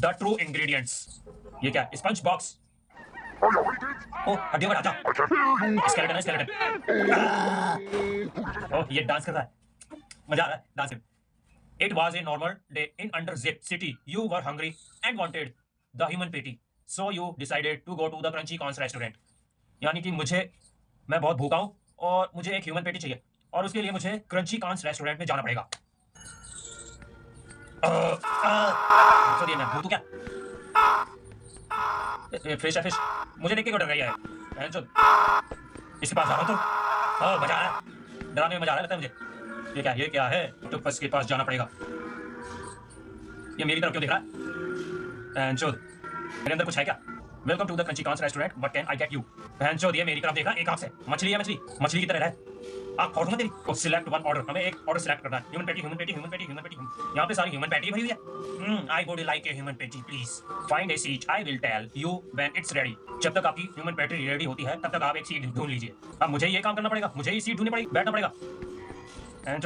The true ingredients. ये क्या sponge box? ओ हड्डियों का ढांचा, स्केलेटन है स्केलेटन। ओ ये डांस कर रहा है, मजा आ रहा है डांस में। It was a normal day in Under Zip City. You were hungry and wanted the human patty, so you decided to go to the crunchy corns restaurant. यानी कि मैं बहुत भूखा हूँ और मुझे एक ह्यूमन पेटी चाहिए, और उसके लिए मुझे क्रंची कॉर्न्स रेस्टोरेंट में जाना पड़ेगा। तो ये मैं भूतू क्या? फिश है फिश, मुझे देख के क्यों डर रही है? इसके पास जा रहा हूँ तो मजा आ रहा है, डराने में मजा आ रहा है लगता है मुझे। ये क्या है? ऑक्टोपस के पास जाना पड़ेगा। ये मेरी तरफ क्यों देख रहा है? मेरे अंदर कुछ है क्या? Welcome to the crunchy corns restaurant, what can I get you? ये मेरी तरफ देख रहा है एक आंख से। मछली है, मछली की तरह रहे। आप फोड़ दूंगा तेरी। तो सिलेक्ट वन ऑर्डर, हमें एक ऑर्डर सिलेक्ट करना है। ह्यूमन पेटी, ह्यूमन पेटी, ह्यूमन पेटी, ह्यूमन पेटी। यहाँ पे सारी ह्यूमन पेटी भरी हुई है। I would like a human patty please. Find a seat, I will tell you when it's ready. जब तक आपकी ह्यूमन पेटी रेडी होती है तब तक आप एक सीट ढूंढ लीजिए। अब मुझे ये काम करना पड़ेगा, मुझे ये सीट ढूंढनी पड़ेगी, बैठना पड़ेगा।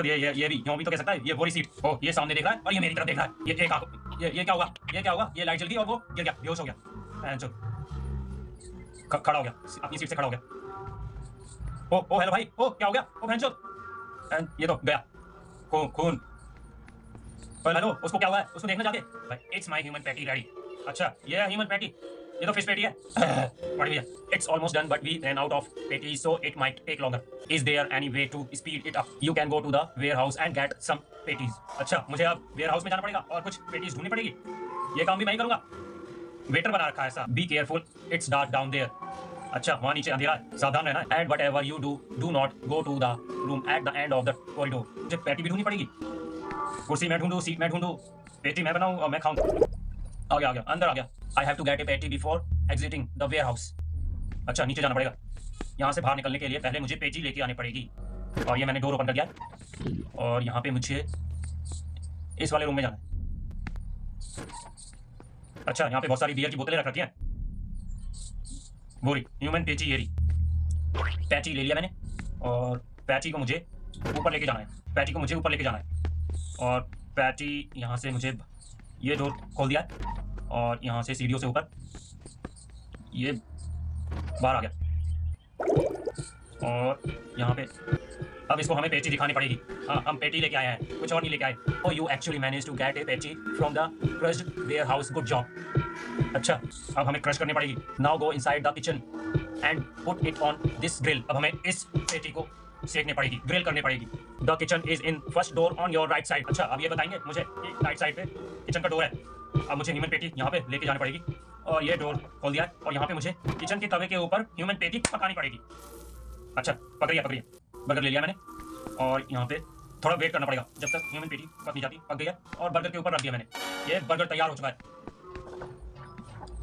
ये भी यूं भी तो कह सकता है। ये वो सीट, ओ ये सामने देख रहा है और ये मेरी तरफ देख रहा है। ये एक आंख, ये क्या होगा? ये क्या होगा? ये लाइट जल गई और वो गिर गया, बेहोश हो गया। खड़ा हो गया, अपनी सीट से खड़ा हो गया। ओ हेलो भाई, ओ क्या हो गया? ओ ये तो गया खून। हेलो, उसको क्या हुआ है? उसको देखना जाके। It's my human patty ready. अच्छा ये है ह्यूमन पैटी, ये तो फिश पैटी है। पड़ी हुई है। It's almost done but we run out of patties so it might take longer. Is there any way to speed it up? You can go to the warehouse and get some patties. अच्छा मुझे अब ware house में जाना पड़ेगा और कुछ patties ढूंढनी पड़ेगी। ये काम भी मैं ही करूंगा। वेटर बना रखा है ऐसा। Be careful, it's dark down there. अच्छा वहां नीचे अंधेरा है, सावधान रहना। And whatever you do not go to the room at the end of the corridor. मुझे पैटी भी ढूंढनी पड़ेगी। कुर्सी मैं ढूंढूं, सीट मैं ढूंढूं, पैटी मैं बनाऊं और मैं खाऊं। आ गया अंदर आ गया। I have to get a patty before exiting the warehouse. अच्छा नीचे जाना पड़ेगा। यहाँ से बाहर निकलने के लिए पहले मुझे पैटी लेके आनी पड़ेगी। और ये मैंने डोर ओपन कर दिया और यहाँ पे मुझे इस वाले रूम में जाना है। अच्छा यहाँ पे बहुत सारी बियर की बोतलें रख रखी हैं। वो रही ह्यूमन पैटी, ये रही पैटी। ले लिया मैंने और पैटी को मुझे ऊपर लेके जाना है। पैटी को मुझे ऊपर लेके जाना है और पैटी यहाँ से मुझे ये डोर खोल दिया है और यहाँ से सीढ़ियों से ऊपर ये बाहर आ गया। और यहाँ पे अब इसको हमें पैटी दिखानी पड़ेगी। हाँ हम पैटी लेके आए हैं, कुछ और नहीं लेके आए। Oh you actually manage to get a patty from the crushed warehouse, good job. अच्छा अब हमें क्रश करनी पड़ेगी। Now go inside the kitchen and put it on this grill. अब हमें इस पैटी को सेकनी पड़ेगी, ग्रिल करनी पड़ेगी। The kitchen is in first door on your right side. अच्छा अब ये बताएंगे मुझे राइट साइड पे किचन का डोर है। अब मुझे ह्यूमन पैटी यहाँ पे लेके जानी पड़ेगी और ये डोर खोल दिया है और यहाँ पे मुझे किचन के तवे के ऊपर ह्यूमन पैटी पकानी पड़ेगी। अच्छा पकड़िए बर्गर ले लिया मैंने और यहाँ पे थोड़ा वेट करना पड़ेगा जब तक ह्यूमन पैटी पक नहीं जाती। पक गई है और बर्गर के ऊपर रख दिया मैंने। ये बर्गर तैयार हो चुका है,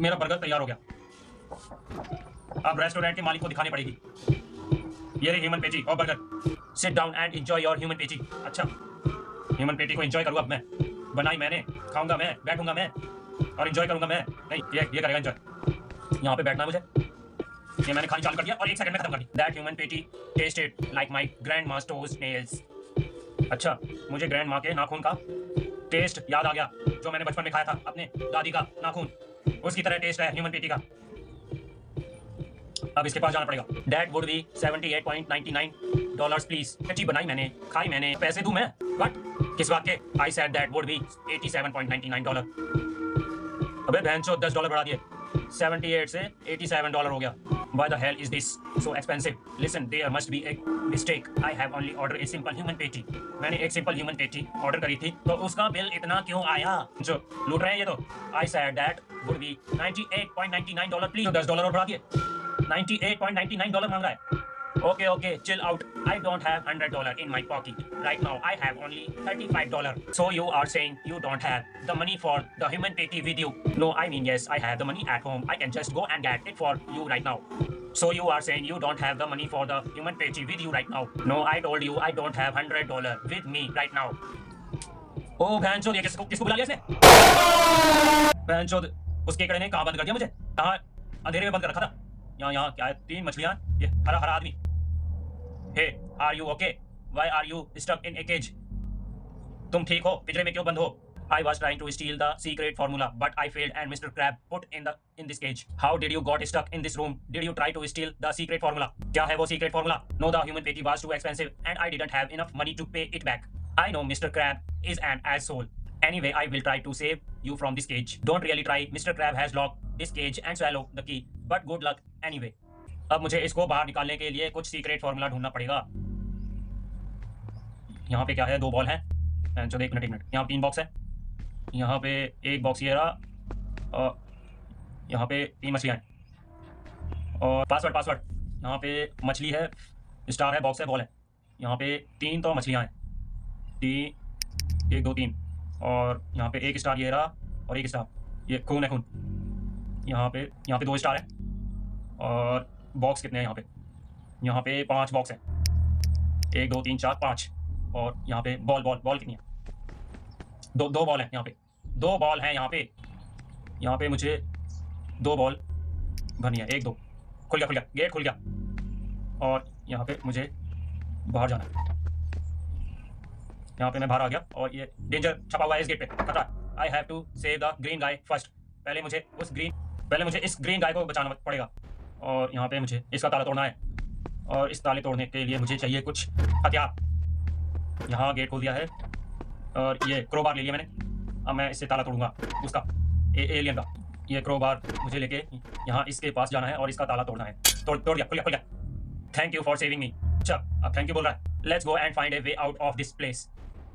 मेरा बर्गर तैयार हो गया। अब रेस्टोरेंट के मालिक को दिखानी पड़ेगी ये रही ह्यूमन पैटी और burger. Sit down and enjoy your human patty. अच्छा ह्यूमन पैटी को एंजॉय करूँ अब मैं। बनाई मैंने, खाऊंगा मैं, बैठूंगा मैं और एंजॉय करूंगा मैं। नहीं ये करेगा एंजॉय। यहाँ पे बैठना है मुझे। ये मैंने खानी चालू कर दिया और 1 सेकंड में खत्म कर दी। That human patty tested like my grandma's toes nails। अच्छा मुझे ग्रैंड माँ के नाखून का टेस्ट याद आ गया जो मैंने बचपन में खाया था अपने दादी का नाखून, उसकी तरह टेस्ट है ह्यूमन पैटी का। अब इसके पास जाना पड़ेगा। That would be $78.99 please. Patty बनाई मैंने, खाई मैंने, पैसे दूं मैं? बट किस बात के? I said that would B $87.99। अबे बहनचोद $10 बढ़ा दिए, 78 से $87 हो गया। Why the hell is this so expensive? Listen, there must be a mistake. I have only ordered a simple human patty. मैंने एक सिंपल ह्यूमन पैटी ऑर्डर करी थी तो उसका बिल इतना क्यों आया? जो लूट रहे हैं ये तो। I said that would be $98.99 please. $10 और बढ़ा दिए, $98.99 मांग रहा है। Okay, chill out. I don't have $100 in my pocket. Right now, I have only $35. So you are saying you don't have the money for the human patty with you? No, I mean yes, I have the money at home. I can just go and get it for you right now. So you are saying you don't have the money for the human patty with you right now? No, I told you I don't have $100 with me right now. Oh, बहनचोद, ये किसको बुला लिया इसने? बहनचोद, उस केकड़े ने कहाँ बंद कर दिया मुझे? कहाँ अंधेरे में बंद कर रखा था? यहाँ क्या है? 3 मछलियाँ, ये हरा आदमी। Hey, are you okay? Why are you stuck in a cage? तुम ठीक हो? पिंजरे में क्यों बंद हो? I was trying to steal the secret formula, but I failed and Mr. Crab put in this cage. How did you got stuck in this room? Did you try to steal the secret formula? क्या है वो secret formula? No, the human patty was too expensive and I didn't have enough money to pay it back. I know Mr. Crab is an asshole. Anyway, I will try to save you from this cage. Don't really try. Mr. Crab has locked this cage and swallow the key. But good luck anyway. अब मुझे इसको बाहर निकालने के लिए कुछ secret formula ढूंढना पड़ेगा। यहाँ पे क्या है? 2 बॉल हैं। चलो एक मिनट। यहाँ 3 बॉक्स है। यहाँ पे एक बॉक्स ये रहा और यहाँ पे 3 मछलियाँ हैं और पासवर्ड यहाँ पे मछली है, स्टार है, बॉक्स है, बॉल है। यहाँ पे 3 तो मछलियाँ हैं, 3 1 2 3 और यहाँ पे एक स्टार ये रहा और एक स्टार ये खून है, खून। यहाँ पे 2 स्टार है और बॉक्स कितने हैं? यहाँ पे 5 बॉक्स हैं, 1 2 3 4 5 और यहाँ पे बॉल कितनी है? 2 बॉल हैं। यहाँ पे 2 बॉल हैं। यहाँ पे मुझे 2 बॉल भरनी है। 1 2 खुल गया, गेट खुल गया और यहाँ पे मुझे बाहर जाना है। यहाँ पे मैं बाहर आ गया और ये डेंजर छपा हुआ है इस गेट पे, खतरा। I have to save the green guy first. पहले मुझे इस ग्रीन गाय को बचाना पड़ेगा और यहाँ पे मुझे इसका ताला तोड़ना है और इस ताले तोड़ने के लिए मुझे चाहिए कुछ हथियार। यहाँ गेट खोल दिया है और ये क्रोबार ले लिया मैंने। अब मैं इससे ताला तोड़ूंगा उसका एलियन का। ये क्रोबार मुझे लेके यहाँ इसके पास जाना है और इसका ताला तोड़ना है। तोड़ दिया, खुल गया। थैंक यू फॉर सेविंग मी। अच्छा, अब थैंक यू बोल रहा है। Let's go and find A way out of this place.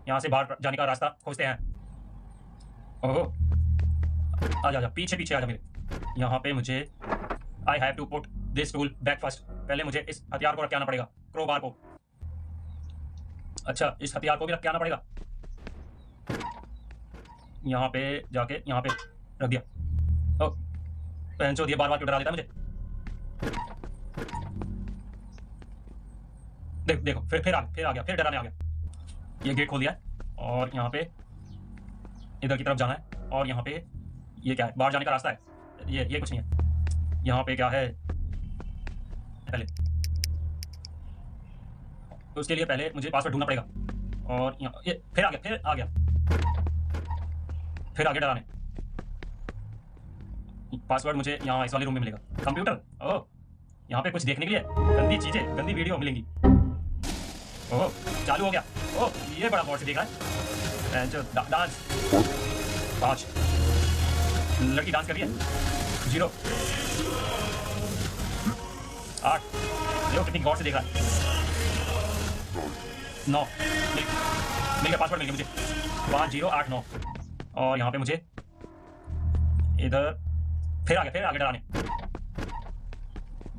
यहाँ से बाहर जाने का रास्ता खोजते हैं। ओहो, आजा पीछे आजा मेरे। यहाँ पे मुझे I have to put this tool back first. पहले मुझे इस हथियार को रख के आना पड़ेगा, क्रोबार को। अच्छा, इस हथियार को भी रख के आना पड़ेगा। यहाँ पे जाके यहाँ पे रख दिया। ओ पेंचो दिए, बार क्यों डरा देता है मुझे? देखो फिर आ गया, फिर डराने आ गया। ये गेट खोल दिया है और यहाँ पे इधर की तरफ जाना है और यहाँ पे ये क्या है? बाहर जाने का रास्ता है। ये कुछ नहीं है। यहाँ पे क्या है? पहले तो उसके लिए पहले मुझे पासवर्ड ढूंढना पड़ेगा और यहाँ ये फिर आ गया डराने। पासवर्ड मुझे यहाँ इस वाले रूम में मिलेगा। कंप्यूटर, ओह यहाँ पे कुछ देखने के लिए गंदी चीजें, गंदी वीडियो मिलेंगी। ओह चालू हो गया। ओह ये बड़ा गौर से देख रहा है। जो डांस 5 लड़की डांस कर रही है। 0 8 देखो कितनी गौर से देख रहा है। 9 मिल गया, पासवर्ड मिल गया मुझे। 5 0 8 9 और यहाँ पे मुझे इधर फिर आगे डराने।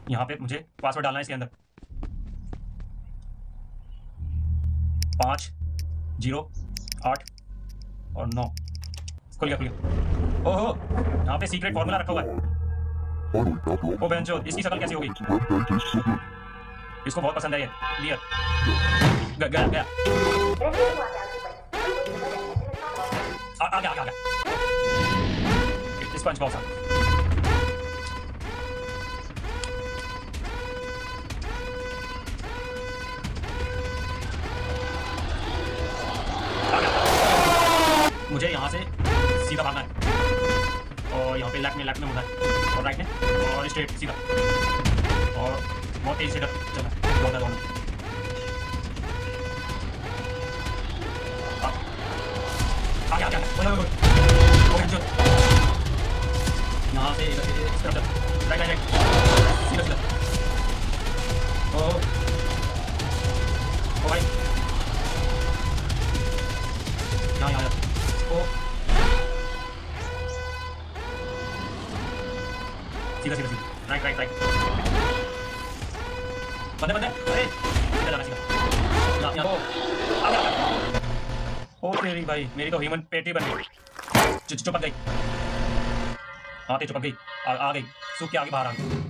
यहाँ पे मुझे पासवर्ड डालना है इसके अंदर। 5 0 8 और 9 खुल गया। ओहो यहाँ पे सीक्रेट फॉर्मूला रखा हुआ है। ओ बेंचो, इसकी शक्ल कैसी होगी? इसको बहुत पसंद है ये बियर। गया आ गया स्पंज बॉक्स। मुझे यहाँ से सीधा भागना है और यहाँ पे लेफ्ट में मुड़ना है और राइट में और स्ट्रेट सीधा और बहुत तेज से चलना है, दौड़ना। आ गया यहाँ से इस तरफ राइट सीधा ओ भाई यहाँ ओ सीधा राइट बंदे अरे सीधा जाना सीधा यहाँ ओ तेरी भाई, मेरी तो ह्यूमन पेटी बन गई। चिपक गई। हाँ चिपक गई, आ गई सूख के आगे बाहर आ गई।